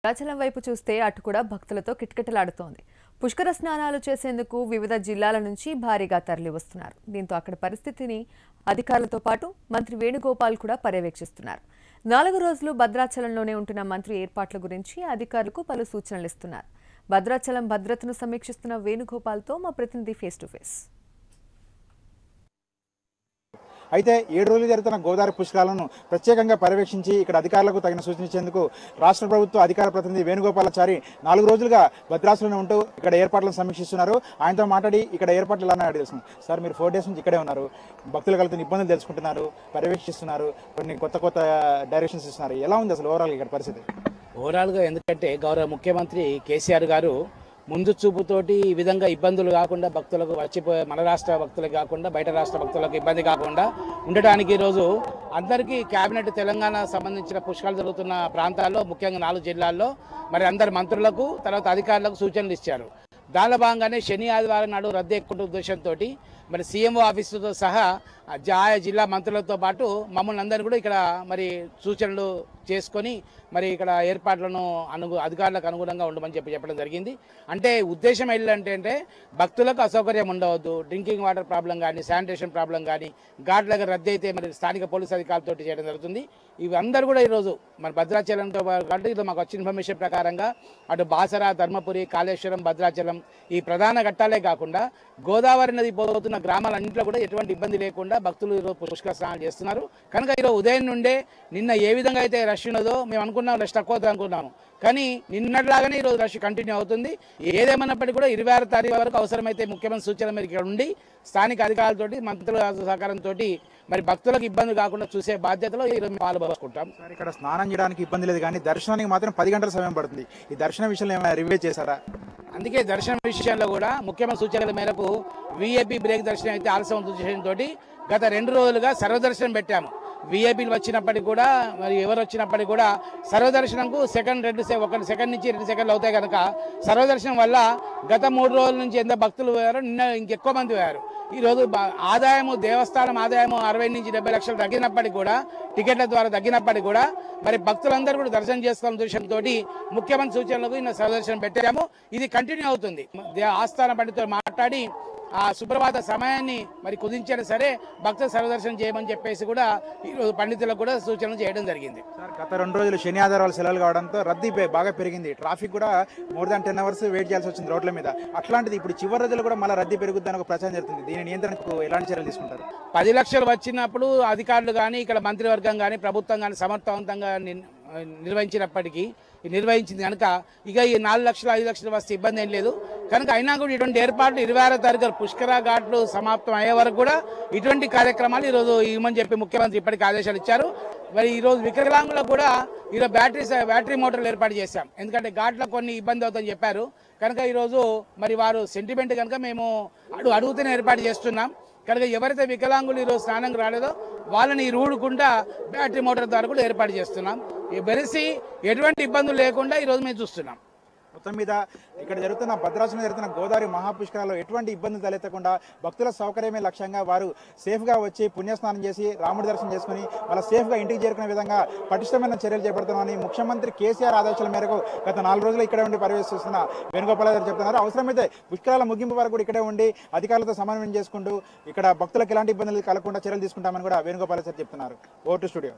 భద్రాచలం వైపు చూస్తే అటు కూడా భక్తులతో కిటకిటలాడుతోంది. పుష్కర స్నానాలు చేసేందుకు వివిధ జిల్లాల నుంచి భారీగా తరలి వస్తున్నారు. దీంతో అక్కడ పరిస్థితిని అధికారులతో పాటు మంత్రి వేణుగోపాల్ కూడా పర్యవేక్షిస్తున్నారు. 4 రోజులు భద్రాచలంలోనే ఉంటున్న మంత్రి ఏర్పాట్ల గురించి అధికారులకు పలు సూచనలు ఇస్తున్నారు. భద్రాచలం భద్రతను సమీక్షిస్తున్న వేణుగోపాల్తో మా ప్రతినిధి ఫేస్ టు ఫేస్. అయితే 7 రోజులు జరుగుతున్న గోదావరి పుష్కరాలను ప్రత్యేకంగా పర్యవేక్షించి ఇక్కడ అధికారులకు తగిన సూచనించేందుకు రాష్ట్ర ప్రభుత్వ అధికార ప్రతినిధి వేణుగోపాలాచారి 4 రోజులుగా భద్రాచలంలో ఉంటూ ఇక్కడ ఏర్పాట్లను సమీక్షిస్తున్నారు. ఆయనతో మాట్లాడి ఇక్కడ ఏర్పాట్లు ఎలా తెలుస్తుంది. సార్, మీరు 4 డేస్ నుంచి ఇక్కడే ఉన్నారు, భక్తులు కలుగుతున్న ఇబ్బందులు తెలుసుకుంటున్నారు, పర్యవేక్షిస్తున్నారు, కొన్ని కొత్త డైరెక్షన్స్ ఇస్తున్నారు. ఎలా ఉంది అసలు ఓవరాల్ ఇక్కడ పరిస్థితి? ఓవరాల్గా ఎందుకంటే గౌరవ ముఖ్యమంత్రి కేసీఆర్ గారు ముందు చూపుతోటి ఈ విధంగా ఇబ్బందులు కాకుండా భక్తులకు వచ్చిపోయే మన రాష్ట్ర భక్తులకు కాకుండా బయట రాష్ట్ర భక్తులకు ఇబ్బంది కాకుండా ఉండడానికి ఈరోజు అందరికీ కేబినెట్ తెలంగాణ సంబంధించిన పుష్కరాలు జరుగుతున్న ప్రాంతాల్లో ముఖ్యంగా 4 జిల్లాల్లో మరి అందరు మంత్రులకు తర్వాత అధికారులకు సూచనలు ఇచ్చారు. దానిలో భాగంగానే శని ఆదివారం నాడు రద్దు ఎక్కువ ఉద్దేశంతో మరి సీఎంఓ ఆఫీసుతో సహా ఆయా జిల్లా మంత్రులతో పాటు మమ్మల్ని అందరూ కూడా ఇక్కడ మరి సూచనలు చేసుకొని మరి ఇక్కడ ఏర్పాట్లను అధికారులకు అనుగుణంగా ఉండమని చెప్పడం జరిగింది. అంటే ఉద్దేశం ఏంటంటే భక్తులకు అసౌకర్యం ఉండవద్దు, డ్రింకింగ్ వాటర్ ప్రాబ్లం కానీ శానిటేషన్ ప్రాబ్లం కానీ ఘాట్ దగ్గర రద్దు అయితే మరి స్థానిక పోలీసు అధికారులతో చేయడం జరుగుతుంది. ఇవి అందరూ కూడా ఈరోజు మరి భద్రాచలంతో పాటు ఇది మాకు వచ్చిన ఇన్ఫర్మేషన్ ప్రకారంగా అటు బాసర, ధర్మపురి, కాళేశ్వరం, భద్రాచలం ఈ ప్రధాన ఘట్టాలే కాకుండా గోదావరి నది పోతున్న గ్రామాలన్నింటిలో కూడా ఎటువంటి ఇబ్బంది లేకుండా భక్తులు ఈరోజు పుష్కర స్నానాలు చేస్తున్నారు. కనుక ఈరోజు ఉదయం నుండే నిన్న ఏ విధంగా అయితే రష్ ఉన్నదో మేము అనుకున్నాం, రష్ తక్కువ అనుకున్నాము, కానీ నిన్నట్లాగానే ఈరోజు రష్ కంటిన్యూ అవుతుంది. ఏదేమన్నప్పటికీ కూడా 26 తారీఖు వరకు అవసరమైతే ముఖ్యమంత్రి సూచన మేరకు ఇక్కడ ఉండి స్థానిక అధికారులతోటి మంత్రుల సహకారంతో మరి భక్తులకు ఇబ్బంది కాకుండా చూసే బాధ్యతలో ఈరోజు పాల్పంచుకుంటాం. సార్, ఇక్కడ స్నానం చేయడానికి ఇబ్బంది లేదు, కానీ దర్శనానికి మాత్రం 10 గంటల సమయం పడుతుంది. ఈ దర్శనం విషయంలో ఏమైనా రివ్యూ చేశారా? అందుకే దర్శనం విషయంలో కూడా ముఖ్యమంత్రి సూచనల మేరకు వీఐపీ బ్రేక్ దర్శనం అయితే ఆలస్యం ఉద్దేశంతో గత 2 రోజులుగా సర్వదర్శనం పెట్టాము. వీఐపీలు వచ్చినప్పటికీ కూడా మరి ఎవరు వచ్చినప్పటికీ కూడా సర్వదర్శనంకు ఒక సెకండ్ నుంచి 2 సెకండ్లు అవుతాయి కనుక సర్వదర్శనం వల్ల గత 3 రోజుల నుంచి ఎంత భక్తులు పోయారో నిన్న ఇంకెక్కువ మంది పోయారు. ఈరోజు ఆదాయము దేవస్థానం ఆదాయము 60 నుంచి 70 లక్షలు తగ్గినప్పటికీ కూడా టికెట్ల ద్వారా తగ్గినప్పటికీ కూడా మరి భక్తులందరూ కూడా దర్శనం చేసుకోవాలనే ఉద్దేశంతో ముఖ్యమంత్రి సూచనలకు నిన్న సర్వదర్శనం పెట్టాము. ఇది కంటిన్యూ అవుతుంది. ఆస్థాన పండితులు మాట్లాడి ఆ సుప్రభాత సమయాన్ని మరి కుదించినా సరే భక్తులు సర్వదర్శనం చేయమని చెప్పేసి కూడా ఈరోజు పండితులకు కూడా సూచనలు చేయడం జరిగింది. సార్, గత 2 రోజులు శని ఆదివారాలు సెలవులు కావడంతో రద్దీ బాగా పెరిగింది. ట్రాఫిక్ కూడా మోర్ దాన్ 10 అవర్స్ వెయిట్ చేయాల్సి వచ్చింది రోడ్ల మీద. అట్లాంటిది ఇప్పుడు చివరి రోజులు కూడా మళ్ళీ రద్దీ పెరుగుతుందని ఒక ప్రచారం జరుగుతుంది. దీని నియంత్రణకు ఎలాంటి చర్యలు తీసుకుంటారు? 10 లక్షలు వచ్చినప్పుడు అధికారులు కానీ ఇక్కడ మంత్రివర్గం కానీ ప్రభుత్వం కానీ సమర్థవంతంగా నిర్వహించింది కనుక ఇక ఈ 4 లక్షలు 5 లక్షలు వస్తే ఇబ్బంది ఏం లేదు. కనుక అయినా కూడా ఇటువంటి ఏర్పాట్లు 26వ తారీఖు పుష్కర ఘాట్లు సమాప్తం అయ్యే వరకు కూడా ఇటువంటి కార్యక్రమాలు ఈరోజు ఇవ్వమని చెప్పి ముఖ్యమంత్రి ఇప్పటికీ ఆదేశాలు ఇచ్చారు. మరి ఈరోజు వికలాంగులకు కూడా ఈరోజు బ్యాటరీ మోటార్లు ఏర్పాటు చేశాం. ఎందుకంటే ఘాట్లో కొన్ని ఇబ్బంది అవుతుందని చెప్పారు కనుక ఈరోజు మరి వారు సెంటిమెంట్ కనుక మేము అడుగుతూనే ఏర్పాటు చేస్తున్నాం. కనుక ఎవరైతే వికలాంగులు ఈరోజు స్నానంకి రాలేదో వాళ్ళని ఈ రూడుకుండా బ్యాటరీ మోటార్ ద్వారా కూడా ఏర్పాటు చేస్తున్నాం. బెరిసి ఎటువంటి ఇబ్బందులు లేకుండా ఈరోజు మేము చూస్తున్నాం. మొత్తం మీద ఇక్కడ జరుగుతున్న భద్రాచలం జరుగుతున్న గోదావరి మహాపుష్కరాల్లో ఎటువంటి ఇబ్బంది తలెత్తకుండా భక్తుల సౌకర్యమే లక్ష్యంగా వారు సేఫ్గా వచ్చి పుణ్యస్నానం చేసి రాముడి దర్శనం చేసుకుని వాళ్ళ సేఫ్గా ఇంటికి చేరుకునే విధంగా పటిష్టమైన చర్యలు చేపడుతున్నామని ముఖ్యమంత్రి కేసీఆర్ ఆదేశాల మేరకు గత 4 రోజులు ఇక్కడే ఉండి పర్యవేక్షిస్తున్న వేణుగోపాల్ గారు చెప్తున్నారు. అవసరమైతే పుష్కరాల ముగింపు వరకు కూడా ఇక్కడే ఉండి అధికారులతో సమన్వయం చేసుకుంటూ ఇక్కడ భక్తులకు ఎలాంటి ఇబ్బందులు కలగకుండా చర్యలు తీసుకుంటామని కూడా వేణుగోపాల్ గారు చెప్తున్నారు. ఓ టు స్టూడియో.